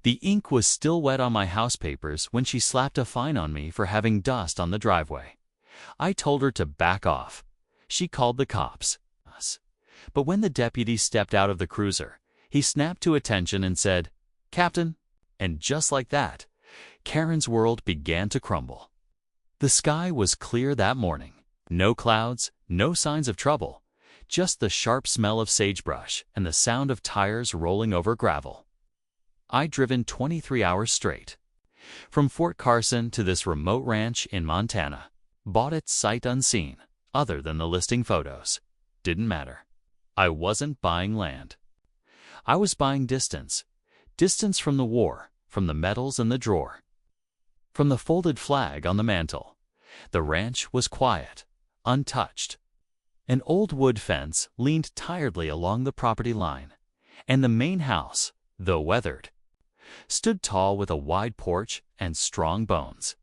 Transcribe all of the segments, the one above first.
The ink was still wet on my house papers when she slapped a fine on me for having dust on the driveway. I told her to back off. She called the cops. But when the deputy stepped out of the cruiser, he snapped to attention and said, "Captain," and just like that, Karen's world began to crumble. The sky was clear that morning. No clouds, no signs of trouble, just the sharp smell of sagebrush and the sound of tires rolling over gravel. I'd driven 23 hours straight. From Fort Carson to this remote ranch in Montana. Bought it sight unseen, other than the listing photos. Didn't matter. I wasn't buying land. I was buying distance. Distance from the war, from the medals in the drawer, from the folded flag on the mantel. The ranch was quiet, untouched. An old wood fence leaned tiredly along the property line, and the main house, though weathered, stood tall with a wide porch and strong bones.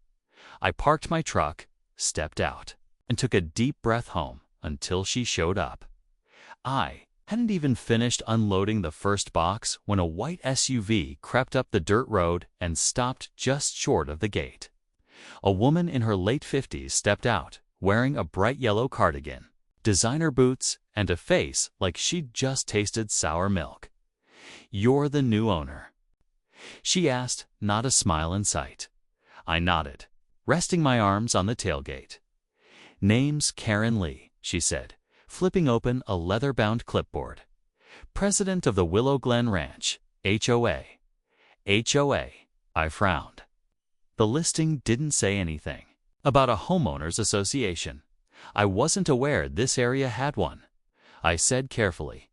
I parked my truck, stepped out, and took a deep breath home until she showed up. I hadn't even finished unloading the first box when a white SUV crept up the dirt road and stopped just short of the gate. A woman in her late 50s stepped out, wearing a bright yellow cardigan, designer boots, and a face like she'd just tasted sour milk. "You're the new owner?" she asked, not a smile in sight. I nodded, resting my arms on the tailgate. "Name's Karen Lee," she said, flipping open a leather-bound clipboard. "President of the Willow Glen Ranch, HOA. HOA, I frowned. The listing didn't say anything about a homeowners association. I wasn't aware this area had one. I said carefully.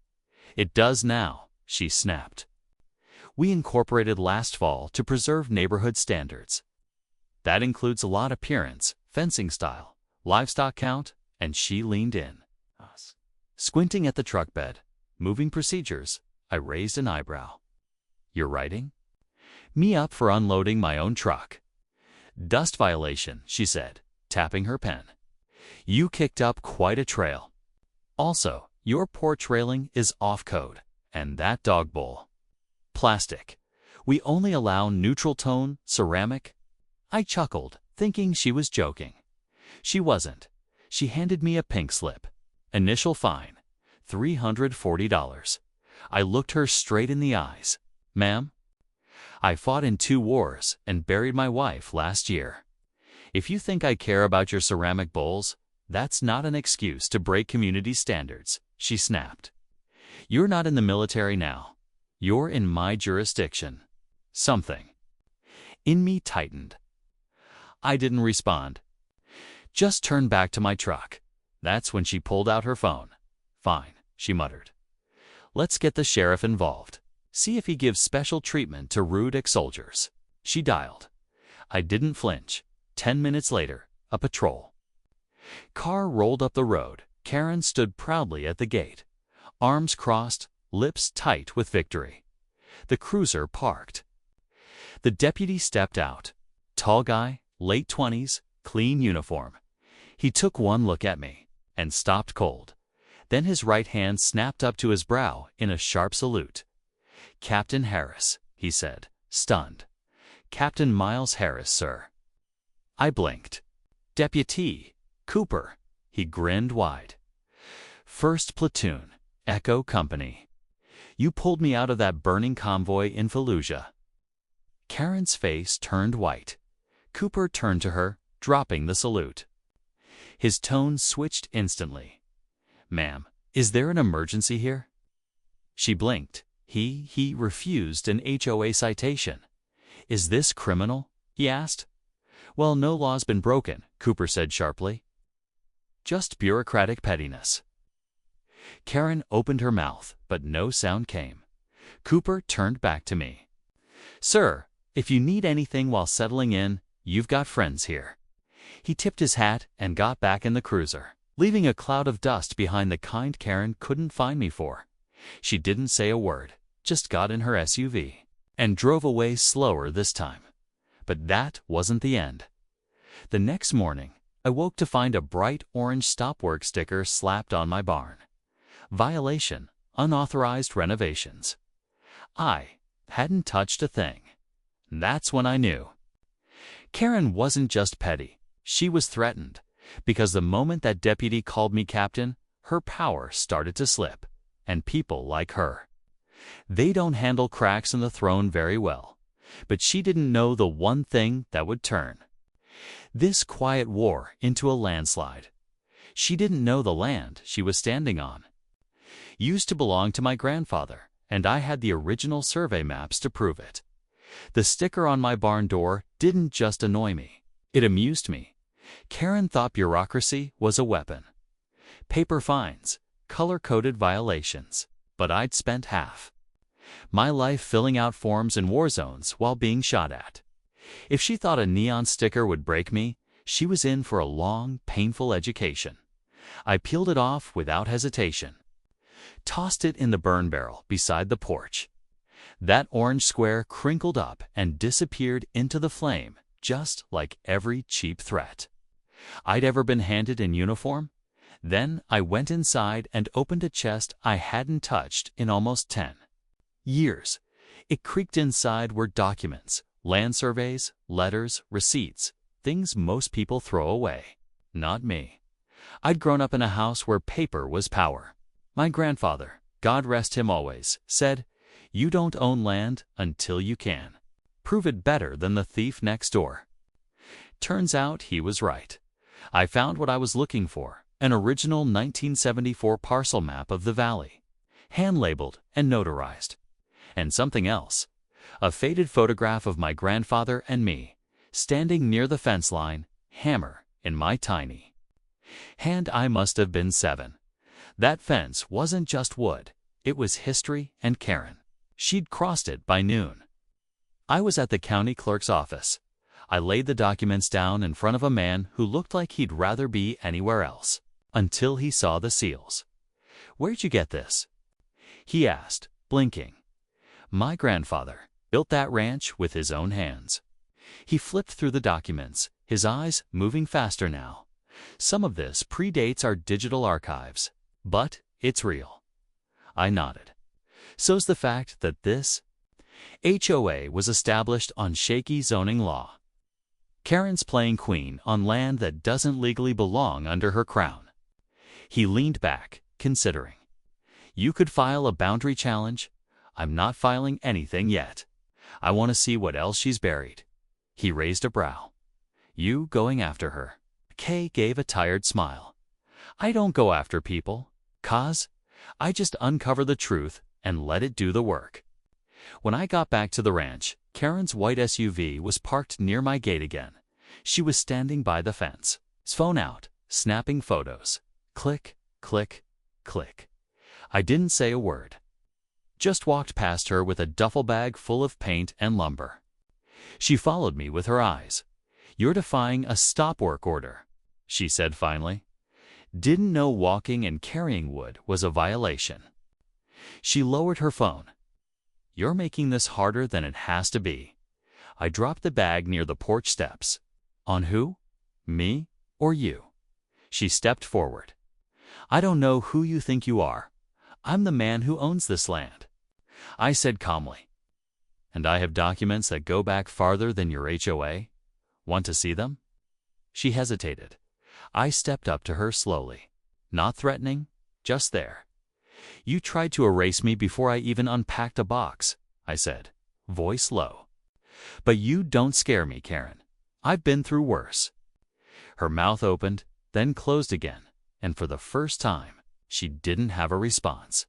"It does now," she snapped. "We incorporated last fall to preserve neighborhood standards. That includes lot appearance, fencing style, livestock count," and she leaned in. Squinting at the truck bed, moving procedures, I raised an eyebrow. "You're writing?" "Me up for unloading my own truck." "Dust violation," she said, tapping her pen. "You kicked up quite a trail. Also, your porch railing is off-code, and that dog bowl. Plastic. We only allow neutral tone, ceramic." I chuckled, thinking she was joking. She wasn't. She handed me a pink slip. Initial fine, $340. I looked her straight in the eyes. "Ma'am, I fought in 2 wars and buried my wife last year. If you think I care about your ceramic bowls, that's not an excuse to break community standards," she snapped. "You're not in the military now. You're in my jurisdiction." Something in me tightened. I didn't respond. Just turned back to my truck. That's when she pulled out her phone. "Fine," she muttered. "Let's get the sheriff involved. See if he gives special treatment to rude ex-soldiers." She dialed. I didn't flinch. 10 minutes later, a patrol car rolled up the road. Karen stood proudly at the gate, arms crossed, lips tight with victory. The cruiser parked. The deputy stepped out. Tall guy, late 20s, clean uniform. He took one look at me and stopped cold. Then his right hand snapped up to his brow in a sharp salute. "Captain Harris," he said, stunned. "Captain Miles Harris, sir." I blinked. "Deputy Cooper," he grinned wide. "First Platoon, Echo Company. You pulled me out of that burning convoy in Fallujah." Karen's face turned white. Cooper turned to her, dropping the salute. His tone switched instantly. "Ma'am, is there an emergency here?" She blinked. He refused an HOA citation. "Is this criminal?" he asked. "Well, no law's been broken," Cooper said sharply. "Just bureaucratic pettiness." Karen opened her mouth, but no sound came. Cooper turned back to me. "Sir, if you need anything while settling in, you've got friends here." He tipped his hat and got back in the cruiser, leaving a cloud of dust behind the kind Karen couldn't find me for. She didn't say a word, just got in her SUV and drove away slower this time. But that wasn't the end. The next morning, I woke to find a bright orange stop work sticker slapped on my barn. Violation, unauthorized renovations. I hadn't touched a thing. That's when I knew. Karen wasn't just petty. She was threatened, because the moment that deputy called me captain, her power started to slip, and people like her. They don't handle cracks in the throne very well, but she didn't know the one thing that would turn this quiet war into a landslide. She didn't know the land she was standing on used to belong to my grandfather, and I had the original survey maps to prove it. The sticker on my barn door didn't just annoy me, it amused me. Karen thought bureaucracy was a weapon. Paper fines, color-coded violations, but I'd spent half my life filling out forms in war zones while being shot at. If she thought a neon sticker would break me, she was in for a long, painful education. I peeled it off without hesitation, tossed it in the burn barrel beside the porch. That orange square crinkled up and disappeared into the flame, just like every cheap threat I'd ever been handed in uniform. Then I went inside and opened a chest I hadn't touched in almost 10 years. It creaked. Inside were documents, land surveys, letters, receipts, things most people throw away. Not me. I'd grown up in a house where paper was power. My grandfather, God rest him always, said, "You don't own land until you can prove it better than the thief next door." Turns out he was right. I found what I was looking for, an original 1974 parcel map of the valley, hand-labeled and notarized. And something else, a faded photograph of my grandfather and me, standing near the fence line, hammer in my tiny hand. I must have been 7. That fence wasn't just wood, it was history and Karen. She'd crossed it by noon. I was at the county clerk's office. I laid the documents down in front of a man who looked like he'd rather be anywhere else, until he saw the seals. "Where'd you get this?" he asked, blinking. My grandfather built that ranch with his own hands. He flipped through the documents, his eyes moving faster now. "Some of this predates our digital archives, but it's real." I nodded. "So's the fact that this HOA was established on shaky zoning law. Karen's playing queen on land that doesn't legally belong under her crown." He leaned back, considering. "You could file a boundary challenge. I'm not filing anything yet. I want to see what else she's buried." He raised a brow. "You going after her?" Kay gave a tired smile. "I don't go after people, 'cause I just uncover the truth and let it do the work." When I got back to the ranch, Karen's white SUV was parked near my gate again. She was standing by the fence, phone out, snapping photos. Click, click, click. I didn't say a word. Just walked past her with a duffel bag full of paint and lumber. She followed me with her eyes. "You're defying a stop work order," she said finally. "Didn't know walking and carrying wood was a violation." She lowered her phone. "You're making this harder than it has to be." I dropped the bag near the porch steps. "On who? Me or you?" She stepped forward. "I don't know who you think you are. I'm the man who owns this land," I said calmly. "And I have documents that go back farther than your HOA. Want to see them?" She hesitated. I stepped up to her slowly. Not threatening, just there. "You tried to erase me before I even unpacked a box," I said, voice low. "But you don't scare me, Karen. I've been through worse." Her mouth opened, then closed again, and for the first time, she didn't have a response.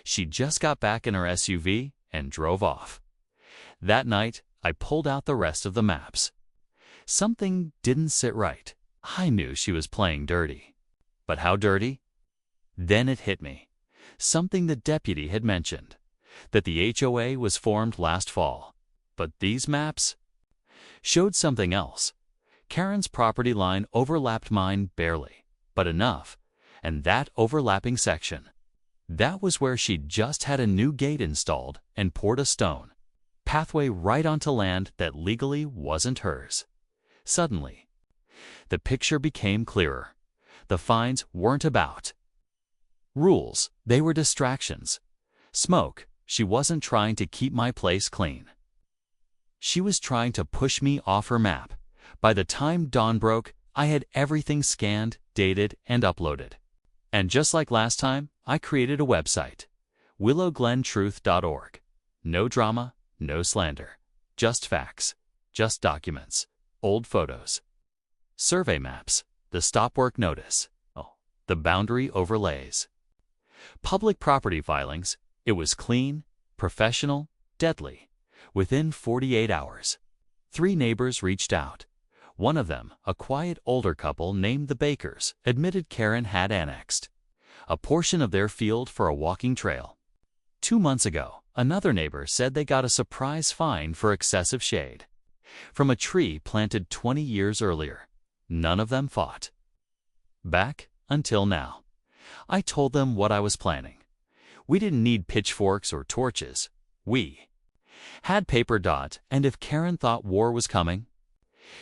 She just got back in her SUV and drove off. That night, I pulled out the rest of the maps. Something didn't sit right. I knew she was playing dirty. But how dirty? Then it hit me. Something the deputy had mentioned, that the HOA was formed last fall. But these maps showed something else. Karen's property line overlapped mine barely, but enough, and that overlapping section, that was where she'd just had a new gate installed and poured a stone pathway right onto land that legally wasn't hers. Suddenly, the picture became clearer. The fines weren't about rules, they were distractions. Smoke, she wasn't trying to keep my place clean. She was trying to push me off her map. By the time dawn broke, I had everything scanned, dated, and uploaded. And just like last time, I created a website, willowglentruth.org. No drama, no slander. Just facts, just documents, old photos, survey maps, the stop work notice, the boundary overlays, public property filings. It was clean, professional, deadly. Within 48 hours, 3 neighbors reached out. One of them, a quiet older couple named the Bakers, admitted Karen had annexed a portion of their field for a walking trail. 2 months ago, another neighbor said they got a surprise fine for excessive shade from a tree planted 20 years earlier. None of them fought back until now. I told them what I was planning. We didn't need pitchforks or torches. We had paper dot, and if Karen thought war was coming,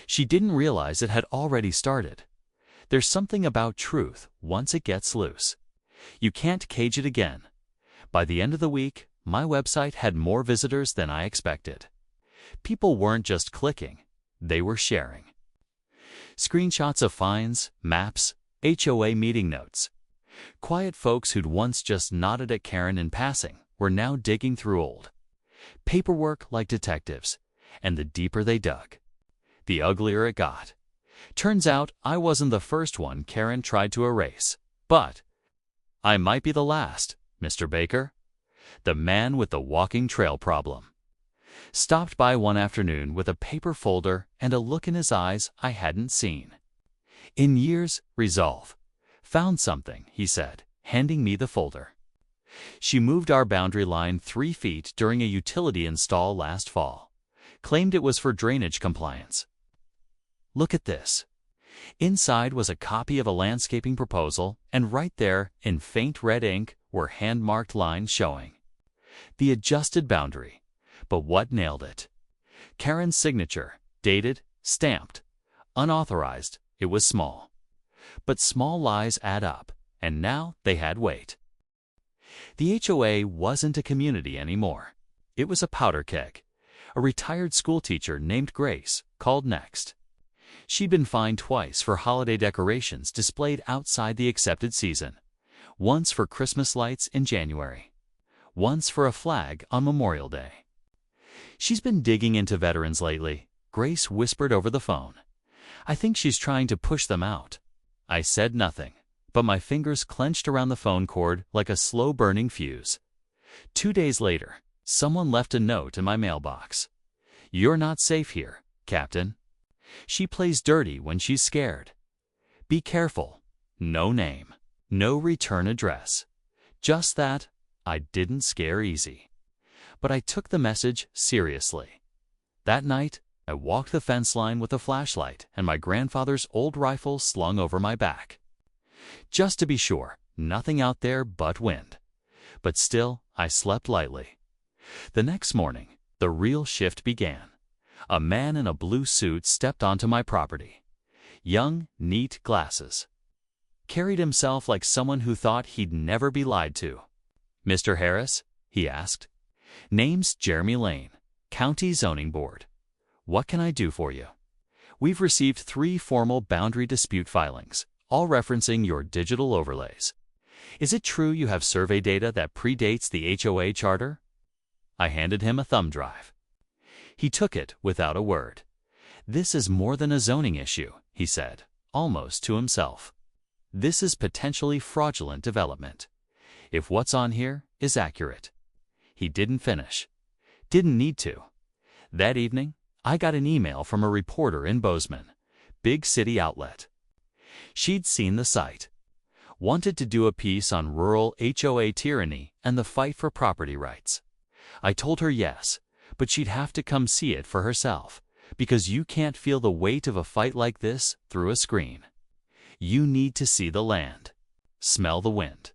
she didn't realize it had already started. There's something about truth once it gets loose. You can't cage it again. By the end of the week, my website had more visitors than I expected. People weren't just clicking, they were sharing screenshots of fines, maps, HOA meeting notes. Quiet folks who'd once just nodded at Karen in passing were now digging through old paperwork like detectives, and the deeper they dug, the uglier it got. Turns out I wasn't the first one Karen tried to erase, but I might be the last. Mr. Baker, the man with the walking trail problem, stopped by one afternoon with a paper folder and a look in his eyes I hadn't seen in years. Resolve. Found something, he said, handing me the folder. She moved our boundary line 3 feet during a utility install last fall. Claimed it was for drainage compliance. Look at this. Inside was a copy of a landscaping proposal, and right there, in faint red ink, were hand-marked lines showing the adjusted boundary. But what nailed it? Karen's signature, dated, stamped, unauthorized. It was small. But small lies add up, and now they had weight. The HOA wasn't a community anymore. It was a powder keg. A retired schoolteacher named Grace called next. She'd been fined twice for holiday decorations displayed outside the accepted season. Once for Christmas lights in January. Once for a flag on Memorial Day. She's been digging into veterans lately, Grace whispered over the phone. I think she's trying to push them out. I said nothing, but my fingers clenched around the phone cord like a slow-burning fuse. 2 days later, someone left a note in my mailbox. You're not safe here, Captain. She plays dirty when she's scared. Be careful. No name. No return address. Just that, I didn't scare easy. But I took the message seriously. That night, I walked the fence line with a flashlight and my grandfather's old rifle slung over my back. Just to be sure, nothing out there but wind. But still, I slept lightly. The next morning, the real shift began. A man in a blue suit stepped onto my property. Young, neat glasses. Carried himself like someone who thought he'd never be lied to. Mr. Harris? He asked. Name's Jeremy Lane, County Zoning Board. What can I do for you? We've received 3 formal boundary dispute filings, all referencing your digital overlays. Is it true you have survey data that predates the HOA charter? I handed him a thumb drive. He took it without a word. This is more than a zoning issue, he said, almost to himself. This is potentially fraudulent development. If what's on here is accurate. He didn't finish. Didn't need to. That evening, I got an email from a reporter in Bozeman, big city outlet. She'd seen the site. Wanted to do a piece on rural HOA tyranny and the fight for property rights. I told her yes, but she'd have to come see it for herself, because you can't feel the weight of a fight like this through a screen. You need to see the land, smell the wind,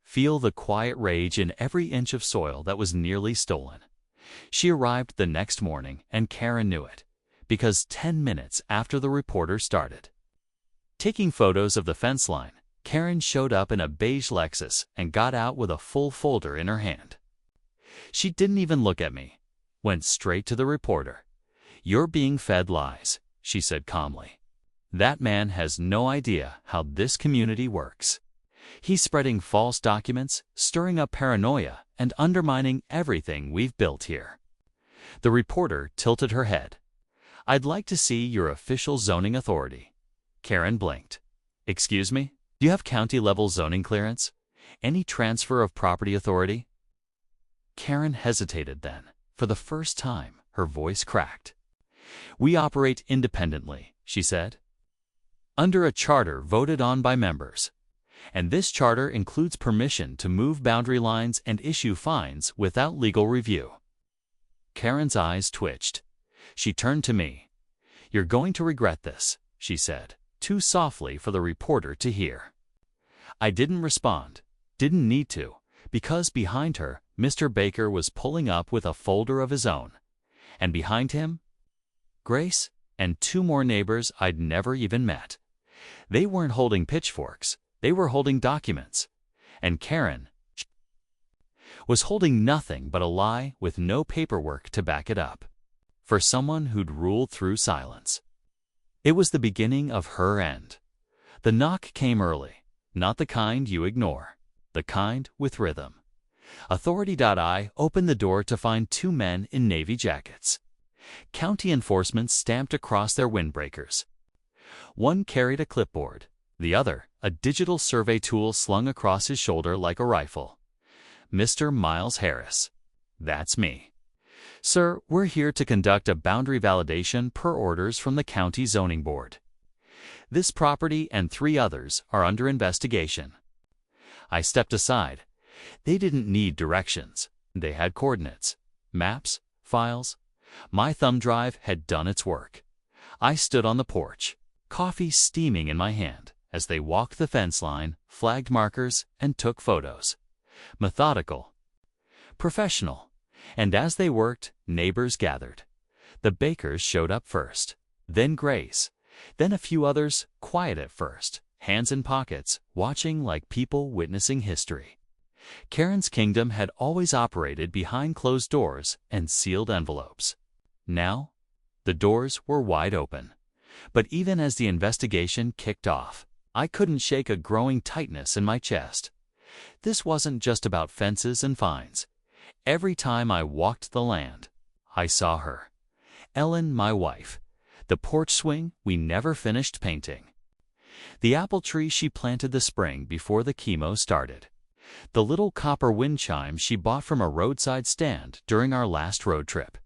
feel the quiet rage in every inch of soil that was nearly stolen. She arrived the next morning, and Karen knew it, because 10 minutes after the reporter started taking photos of the fence line, Karen showed up in a beige Lexus and got out with a full folder in her hand. She didn't even look at me. went straight to the reporter. "You're being fed lies," she said calmly. "That man has no idea how this community works. He's spreading false documents, stirring up paranoia, and undermining everything we've built here." The reporter tilted her head. "I'd like to see your official zoning authority." Karen blinked. "Excuse me? Do you have county-level zoning clearance? Any transfer of property authority?" Karen hesitated then. For the first time, her voice cracked. "We operate independently," she said, "under a charter voted on by members. And this charter includes permission to move boundary lines and issue fines without legal review." Karen's eyes twitched. She turned to me. "You're going to regret this," she said, too softly for the reporter to hear. I didn't respond, didn't need to, because behind her, Mr. Baker was pulling up with a folder of his own. And behind him, Grace and two more neighbors I'd never even met. They weren't holding pitchforks, they were holding documents. And Karen was holding nothing but a lie with no paperwork to back it up. For someone who'd ruled through silence. It was the beginning of her end. The knock came early, not the kind you ignore, the kind with rhythm. Authority.I opened the door to find two men in navy jackets. County enforcement stamped across their windbreakers. One carried a clipboard, the other a digital survey tool slung across his shoulder like a rifle. "Mr. Miles Harris." That's me. "Sir, we're here to conduct a boundary validation per orders from the County Zoning Board. This property and 3 others are under investigation." I stepped aside. They didn't need directions. They had coordinates, maps, files. My thumb drive had done its work. I stood on the porch, coffee steaming in my hand, as they walked the fence line, flagged markers, and took photos. Methodical. Professional. And as they worked, neighbors gathered. The Bakers showed up first, then Grace, then a few others, quiet at first, hands in pockets, watching like people witnessing history. Karen's kingdom had always operated behind closed doors and sealed envelopes. Now, the doors were wide open. But even as the investigation kicked off, I couldn't shake a growing tightness in my chest. This wasn't just about fences and fines. Every time I walked the land, I saw her. Ellen, my wife. The porch swing we never finished painting. The apple tree she planted the spring before the chemo started. The little copper wind chime she bought from a roadside stand during our last road trip.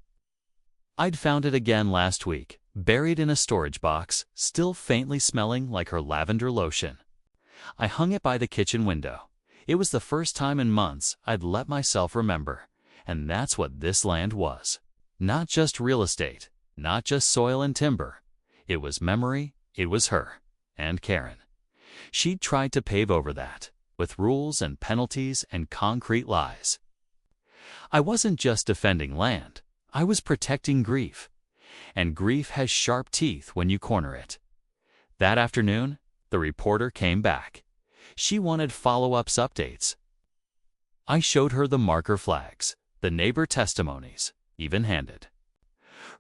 I'd found it again last week, buried in a storage box, still faintly smelling like her lavender lotion. I hung it by the kitchen window. It was the first time in months I'd let myself remember, and that's what this land was. Not just real estate, not just soil and timber. It was memory, it was her, and Karen. She'd tried to pave over that, with rules and penalties and concrete lies. I wasn't just defending land, I was protecting grief. And grief has sharp teeth when you corner it. That afternoon, the reporter came back. She wanted follow-ups updates. I showed her the marker flags, the neighbor testimonies, even-handed.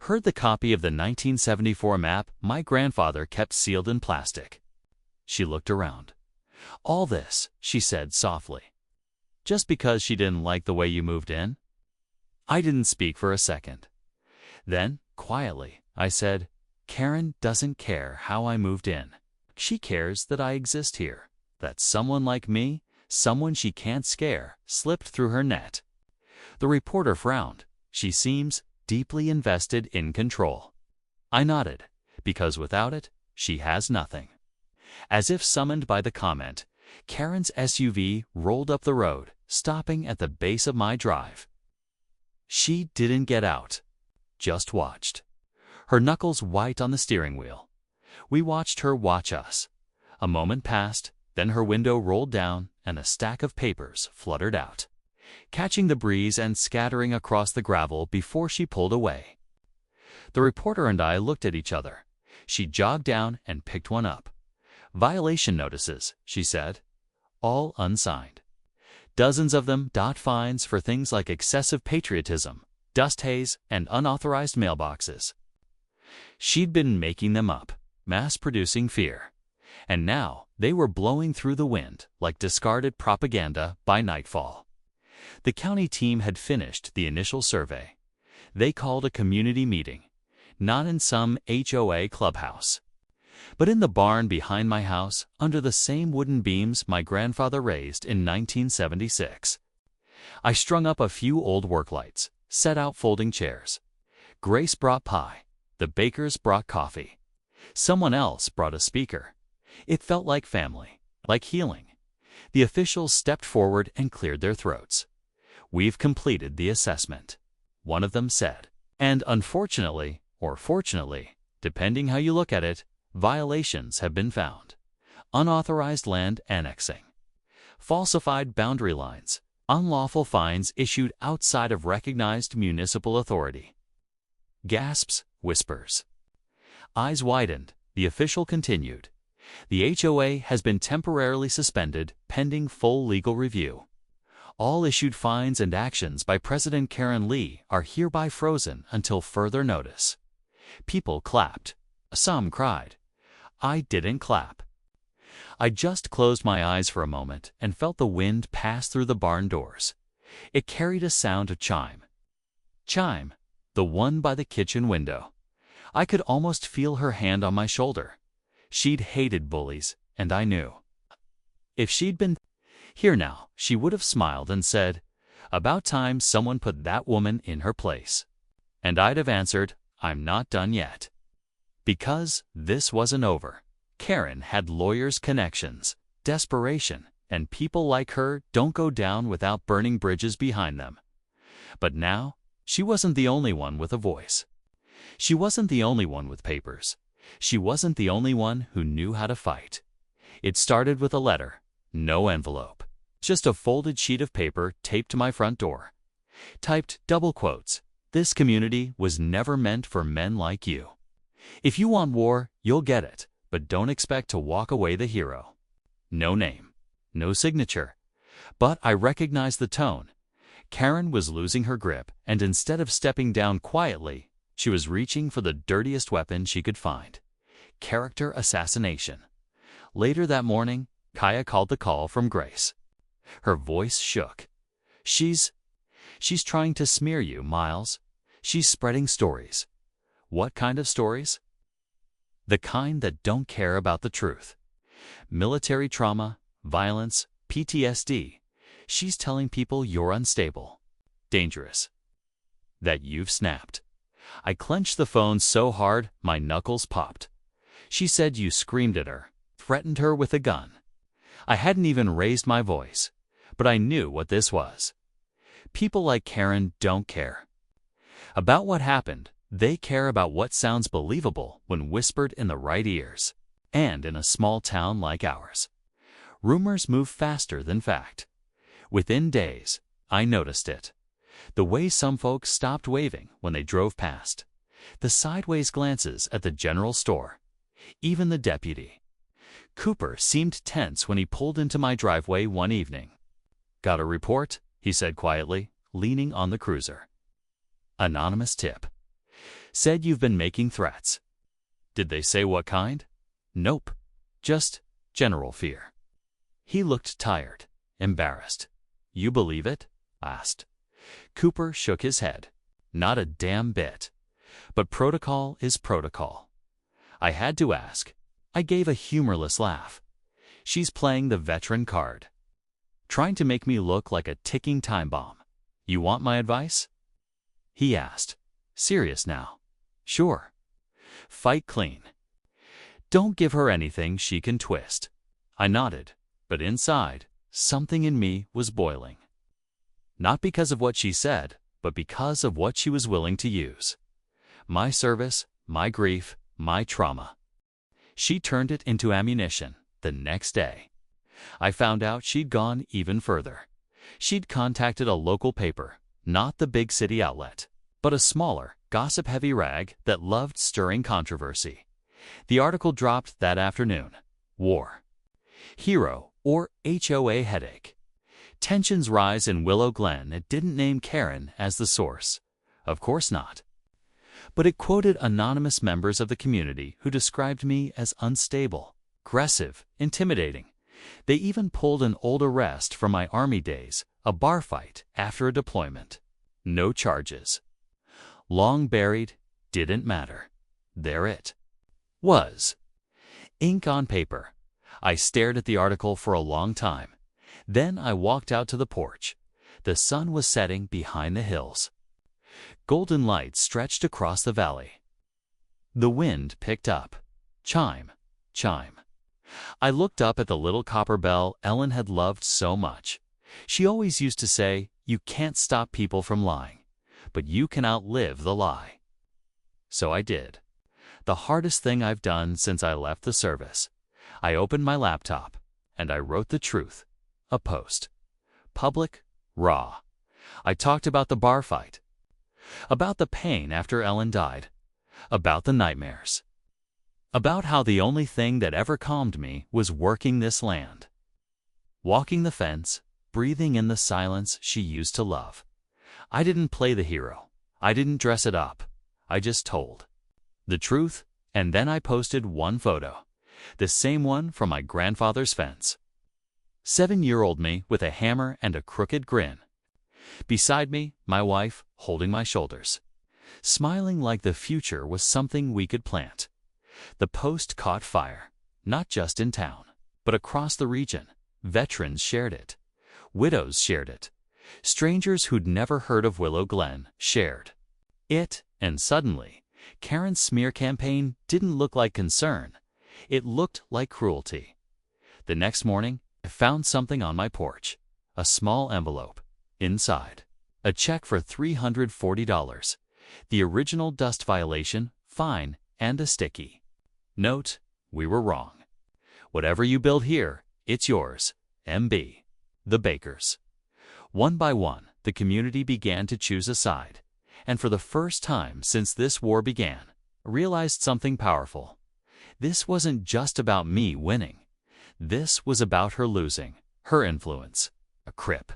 Heard the copy of the 1974 map my grandfather kept sealed in plastic. She looked around. "All this," she said softly, "just because she didn't like the way you moved in?" I didn't speak for a second. Then, quietly, I said, "Karen doesn't care how I moved in. She cares that I exist here, that someone like me, someone she can't scare, slipped through her net." The reporter frowned. She seems deeply invested in control. I nodded, because without it, she has nothing. As if summoned by the comment, Karen's SUV rolled up the road, stopping at the base of my drive. She didn't get out, just watched. Her knuckles white on the steering wheel. We watched her watch us. A moment passed, then her window rolled down and a stack of papers fluttered out, catching the breeze and scattering across the gravel before she pulled away. The reporter and I looked at each other. She jogged down and picked one up. "Violation notices," she said, "all unsigned. Dozens of them, fines for things like excessive patriotism, dust haze, and unauthorized mailboxes. She'd been making them up, mass-producing fear. And now they were blowing through the wind like discarded propaganda by nightfall. The county team had finished the initial survey. They called a community meeting, not in some HOA clubhouse, but in the barn behind my house under the same wooden beams my grandfather raised in 1976. I strung up a few old work lights, set out folding chairs. Grace brought pie. The bakers brought coffee. Someone else brought a speaker. It felt like family, like healing. The officials stepped forward and cleared their throats. "We've completed the assessment," one of them said. "And unfortunately, or fortunately, depending how you look at it, violations have been found. Unauthorized land annexing, falsified boundary lines, unlawful fines issued outside of recognized municipal authority." Gasps, whispers. Eyes widened, the official continued. "The HOA has been temporarily suspended pending full legal review. All issued fines and actions by President Karen Lee are hereby frozen until further notice." People clapped. Some cried. I didn't clap. I just closed my eyes for a moment and felt the wind pass through the barn doors. It carried a sound of chime. Chime, the one by the kitchen window. I could almost feel her hand on my shoulder. She'd hated bullies, and I knew. If she'd been here now, she would have smiled and said, "About time someone put that woman in her place." And I'd have answered, "I'm not done yet." Because this wasn't over. Karen had lawyers' connections, desperation, and people like her don't go down without burning bridges behind them. But now, she wasn't the only one with a voice. She wasn't the only one with papers. She wasn't the only one who knew how to fight. It started with a letter, no envelope, just a folded sheet of paper taped to my front door. Typed double quotes, "This community was never meant for men like you. If you want war, you'll get it, but don't expect to walk away the hero." No name, no signature. But I recognized the tone. Karen was losing her grip, and instead of stepping down quietly, she was reaching for the dirtiest weapon she could find. Character assassination. Later that morning, Kaya called the call from Grace. Her voice shook. She's trying to smear you, Miles. She's spreading stories." "What kind of stories?" "The kind that don't care about the truth. Military trauma, violence, PTSD. She's telling people you're unstable, dangerous, that you've snapped." I clenched the phone so hard my knuckles popped. "She said you screamed at her, threatened her with a gun." I hadn't even raised my voice, but I knew what this was. People like Karen don't care about what happened. They care about what sounds believable when whispered in the right ears. And in a small town like ours, rumors move faster than fact. Within days, I noticed it. The way some folks stopped waving when they drove past. The sideways glances at the general store. Even the deputy. Cooper seemed tense when he pulled into my driveway one evening. "Got a report?" he said quietly, leaning on the cruiser. "Anonymous tip. Said you've been making threats." "Did they say what kind?" "Nope. Just general fear." He looked tired, embarrassed. "You believe it?" I asked. Cooper shook his head. "Not a damn bit. But protocol is protocol." I had to ask. I gave a humorless laugh. "She's playing the veteran card. Trying to make me look like a ticking time bomb. You want my advice?" He asked. "Serious now?" "Sure. Fight clean. Don't give her anything she can twist." I nodded, but inside, something in me was boiling. Not because of what she said, but because of what she was willing to use. My service, my grief, my trauma. She turned it into ammunition the next day. I found out she'd gone even further. She'd contacted a local paper, not the big city outlet, but a smaller, gossip-heavy rag that loved stirring controversy. The article dropped that afternoon. War. Hero or HOA headache. Tensions rise in Willow Glen. It didn't name Karen as the source. Of course not. But it quoted anonymous members of the community who described me as unstable, aggressive, intimidating. They even pulled an old arrest from my Army days, a bar fight after a deployment. No charges. Long buried, didn't matter. There it was. Ink on paper. I stared at the article for a long time. Then I walked out to the porch. The sun was setting behind the hills. Golden light stretched across the valley. The wind picked up. Chime, chime. I looked up at the little copper bell Ellen had loved so much. She always used to say, "You can't stop people from lying, but you can outlive the lie." So I did. The hardest thing I've done since I left the service. I opened my laptop, and I wrote the truth. A post. Public, raw. I talked about the bar fight. About the pain after Ellen died. About the nightmares. About how the only thing that ever calmed me was working this land. Walking the fence, breathing in the silence she used to love. I didn't play the hero. I didn't dress it up. I just told the truth, and then I posted one photo. The same one from my grandfather's fence. 7-year-old me with a hammer and a crooked grin. Beside me, my wife, holding my shoulders. Smiling like the future was something we could plant. The post caught fire, not just in town, but across the region. Veterans shared it. Widows shared it. Strangers who'd never heard of Willow Glen shared it, and suddenly, Karen's smear campaign didn't look like concern. It looked like cruelty. The next morning, I found something on my porch. A small envelope. Inside, a check for $340. The original dust violation, fine, and a sticky note. We were wrong. Whatever you build here, it's yours. MB. The Bakers. One by one, the community began to choose a side. And for the first time since this war began, I realized something powerful. This wasn't just about me winning. This was about her losing, her influence, a crip,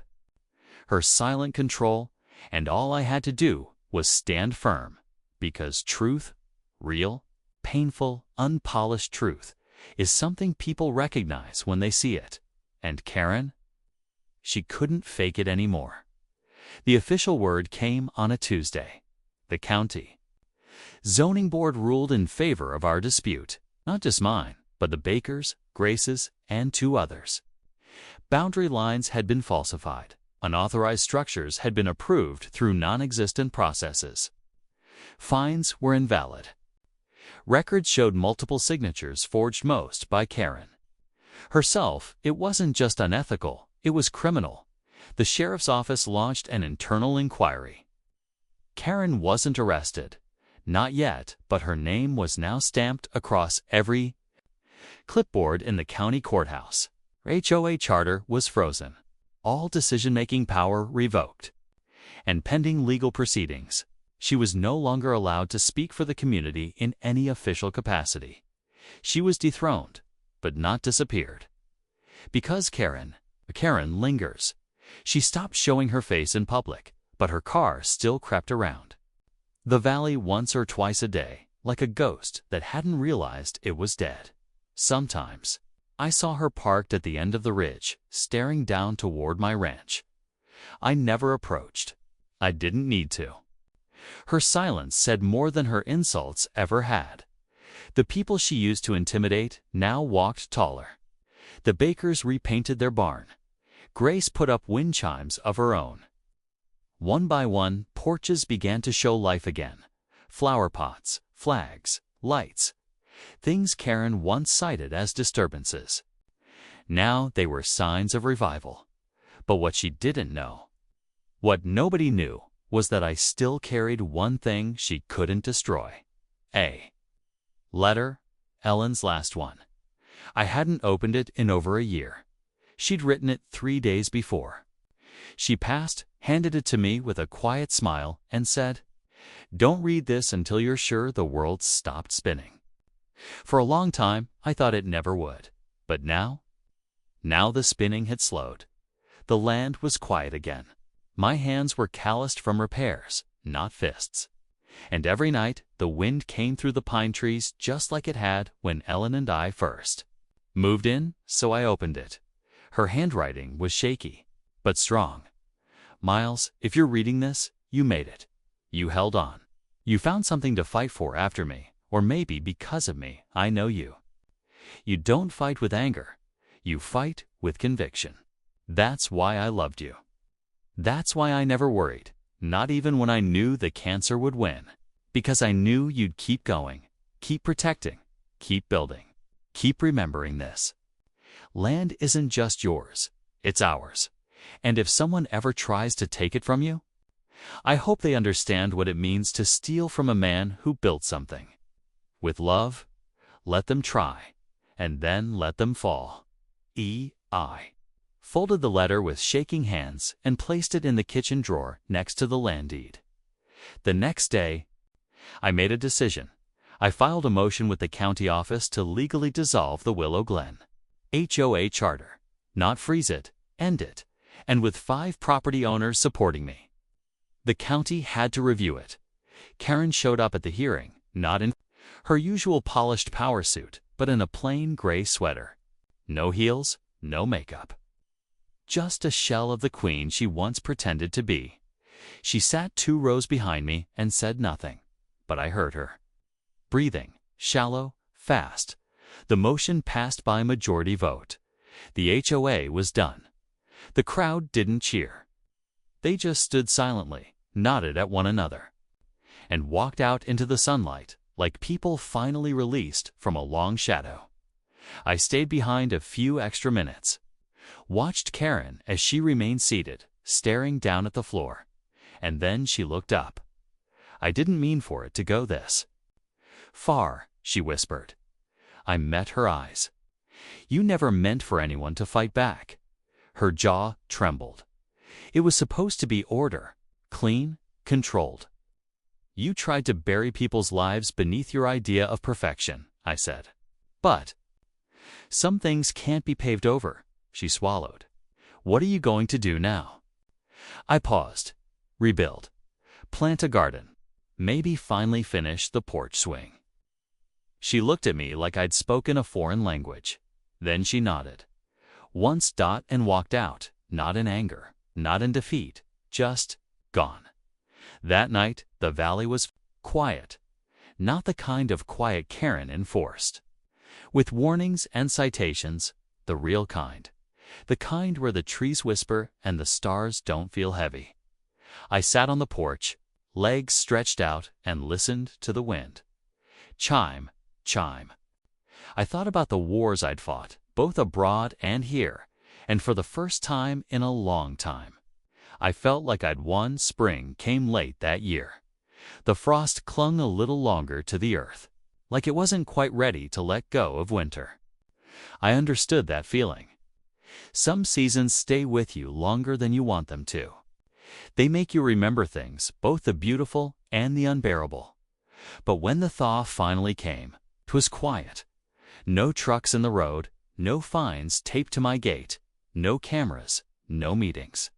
her silent control, and all I had to do was stand firm, because truth, real, painful, unpolished truth, is something people recognize when they see it. And Karen? She couldn't fake it anymore. The official word came on a Tuesday. The county zoning board ruled in favor of our dispute, not just mine, but the Bakers, Graces, and 2 others. Boundary lines had been falsified. Unauthorized structures had been approved through non-existent processes. Fines were invalid. Records showed multiple signatures forged, most by Karen herself. It wasn't just unethical, it was criminal. The sheriff's office launched an internal inquiry. Karen wasn't arrested. Not yet, but her name was now stamped across every clipboard in the county courthouse. Her HOA charter was frozen. All decision-making power revoked. And pending legal proceedings, she was no longer allowed to speak for the community in any official capacity. She was dethroned, but not disappeared. Because Karen lingers. She stopped showing her face in public, but her car still crept around the valley once or twice a day, like a ghost that hadn't realized it was dead. Sometimes, I saw her parked at the end of the ridge, staring down toward my ranch. I never approached. I didn't need to. Her silence said more than her insults ever had. The people she used to intimidate now walked taller. The Bakers repainted their barn. Grace put up wind chimes of her own. One by one, porches began to show life again. Flower pots, flags, lights. Things Karen once cited as disturbances. Now they were signs of revival. But what she didn't know, what nobody knew, was that I still carried one thing she couldn't destroy. A letter, Ellen's last one. I hadn't opened it in over a year. She'd written it 3 days before. She passed, handed it to me with a quiet smile, and said, "Don't read this until you're sure the world's stopped spinning." For a long time, I thought it never would. But now the spinning had slowed. The land was quiet again. My hands were calloused from repairs, not fists. And every night, the wind came through the pine trees just like it had when Ellen and I first moved in, so I opened it. Her handwriting was shaky, but strong. Miles, if you're reading this, you made it. You held on. You found something to fight for after me, or maybe because of me. I know you. You don't fight with anger. You fight with conviction. That's why I loved you. That's why I never worried, not even when I knew the cancer would win. Because I knew you'd keep going, keep protecting, keep building, keep remembering this. Land isn't just yours, it's ours. And if someone ever tries to take it from you, I hope they understand what it means to steal from a man who built something. With love, let them try, and then let them fall. E.I. Folded the letter with shaking hands and placed it in the kitchen drawer next to the land deed. The next day, I made a decision. I filed a motion with the county office to legally dissolve the Willow Glen HOA charter, not freeze it, end it, and with 5 property owners supporting me. The county had to review it. Karen showed up at the hearing, not in her usual polished power suit, but in a plain gray sweater. No heels, no makeup. Just a shell of the queen she once pretended to be. She sat 2 rows behind me and said nothing, but I heard her. Breathing, shallow, fast. The motion passed by majority vote. The HOA was done. The crowd didn't cheer. They just stood silently, nodded at one another, and walked out into the sunlight like people finally released from a long shadow. I stayed behind a few extra minutes, watched Karen as she remained seated, staring down at the floor, and then she looked up. I didn't mean for it to go this far, she whispered. I met her eyes. You never meant for anyone to fight back. Her jaw trembled. It was supposed to be order, clean, controlled. You tried to bury people's lives beneath your idea of perfection, I said. But some things can't be paved over, she swallowed. What are you going to do now? I paused. Rebuild. Plant a garden. Maybe finally finish the porch swing. She looked at me like I'd spoken a foreign language. Then she nodded. Once and walked out, not in anger, not in defeat, just gone. That night, the valley was quiet. Not the kind of quiet Karen enforced. With warnings and citations, the real kind. The kind where the trees whisper and the stars don't feel heavy. I sat on the porch, legs stretched out, and listened to the wind. Chime, chime. I thought about the wars I'd fought, both abroad and here, and for the first time in a long time. I felt like I'd won. Spring came late that year. The frost clung a little longer to the earth, like it wasn't quite ready to let go of winter. I understood that feeling. Some seasons stay with you longer than you want them to. They make you remember things, both the beautiful and the unbearable. But when the thaw finally came, 'twas quiet. No trucks in the road, no fines taped to my gate, no cameras, no meetings.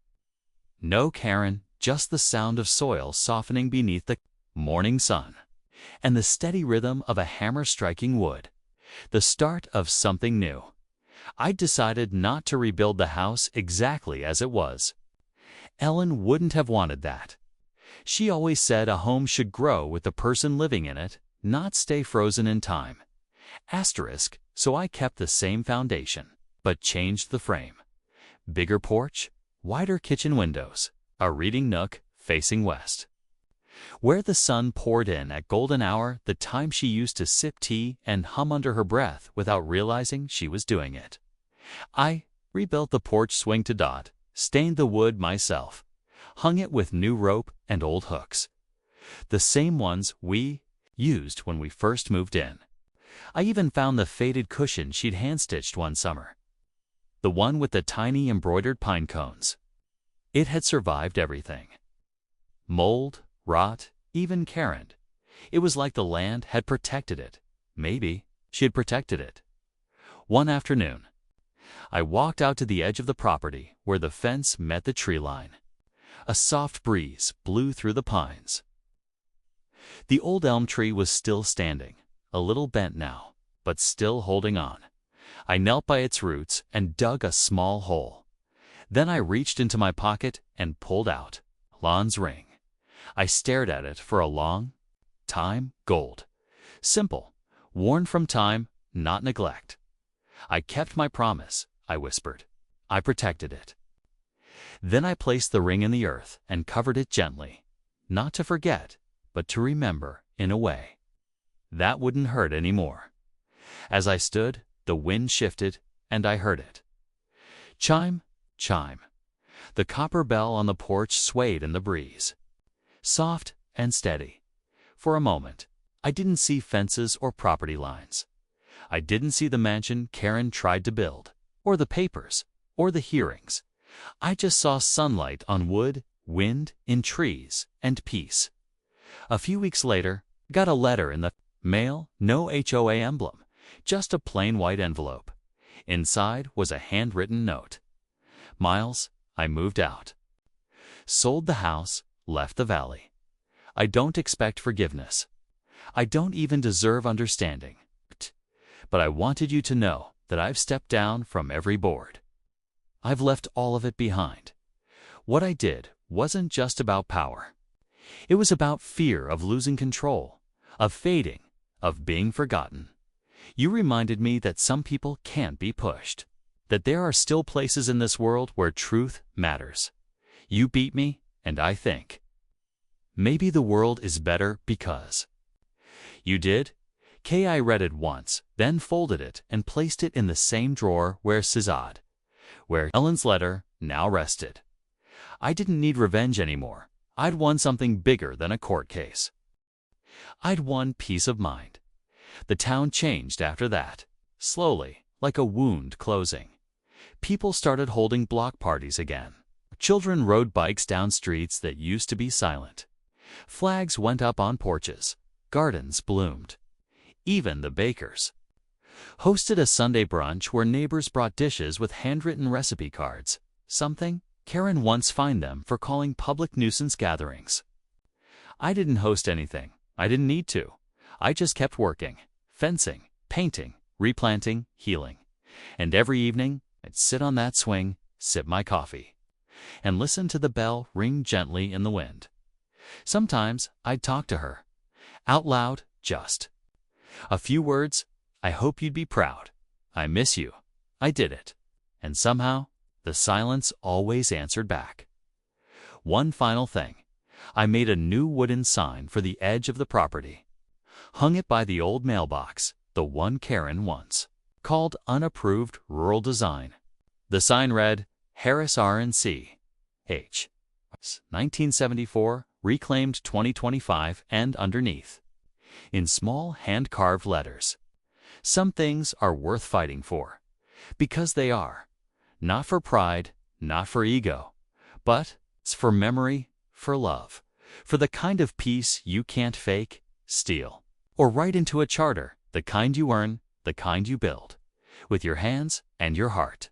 No Karen, just the sound of soil softening beneath the morning sun, and the steady rhythm of a hammer striking wood. The start of something new. I'd decided not to rebuild the house exactly as it was. Ellen wouldn't have wanted that. She always said a home should grow with the person living in it, not stay frozen in time. Asterisk, so I kept the same foundation, but changed the frame. Bigger porch, wider kitchen windows, a reading nook facing west. Where the sun poured in at golden hour, the time she used to sip tea and hum under her breath without realizing she was doing it. I rebuilt the porch swing to dot, stained the wood myself, hung it with new rope and old hooks. The same ones we used when we first moved in. I even found the faded cushion she'd hand-stitched one summer. The one with the tiny embroidered pine cones. It had survived everything. Mold, rot, even Karen. It was like the land had protected it. Maybe she had protected it. One afternoon, I walked out to the edge of the property where the fence met the tree line. A soft breeze blew through the pines. The old elm tree was still standing, a little bent now, but still holding on. I knelt by its roots and dug a small hole. Then I reached into my pocket and pulled out Lon's ring. I stared at it for a long time. Gold. Simple. Worn from time, not neglect. I kept my promise, I whispered. I protected it. Then I placed the ring in the earth and covered it gently, not to forget, but to remember in a way. That wouldn't hurt anymore. As I stood, the wind shifted, and I heard it. Chime, chime. The copper bell on the porch swayed in the breeze. Soft and steady. For a moment, I didn't see fences or property lines. I didn't see the mansion Karen tried to build, or the papers, or the hearings. I just saw sunlight on wood, wind in trees, and peace. A few weeks later, got a letter in the mail, no HOA emblem, just a plain white envelope. Inside was a handwritten note. Miles, I moved out. Sold the house, left the valley. I don't expect forgiveness. I don't even deserve understanding. But I wanted you to know that I've stepped down from every board. I've left all of it behind. What I did wasn't just about power. It was about fear of losing control, of fading, of being forgotten. You reminded me that some people can't be pushed, that there are still places in this world where truth matters. You beat me, and I think maybe the world is better because you did. I read it once, then folded it and placed it in the same drawer where Sizad, where Ellen's letter now rested. I didn't need revenge anymore. I'd won something bigger than a court case. I'd won peace of mind. The town changed after that, slowly, like a wound closing. People started holding block parties again. Children rode bikes down streets that used to be silent. Flags went up on porches. Gardens bloomed. Even the bakers hosted a Sunday brunch where neighbors brought dishes with handwritten recipe cards, something Karen once fined them for calling public nuisance gatherings. I didn't host anything. I didn't need to. I just kept working, fencing, painting, replanting, healing. And every evening, I'd sit on that swing, sip my coffee, and listen to the bell ring gently in the wind. Sometimes I'd talk to her, out loud, just a few words. I hope you'd be proud. I miss you. I did it. And somehow, the silence always answered back. One final thing. I made a new wooden sign for the edge of the property. Hung it by the old mailbox, the one Karen once called unapproved rural design. The sign read, Harris R&C, H. 1974, reclaimed 2025, and underneath, in small hand-carved letters, some things are worth fighting for, because they are, not for pride, not for ego, but it's for memory, for love, for the kind of peace you can't fake, steal, or write into a charter, the kind you earn, the kind you build, with your hands and your heart.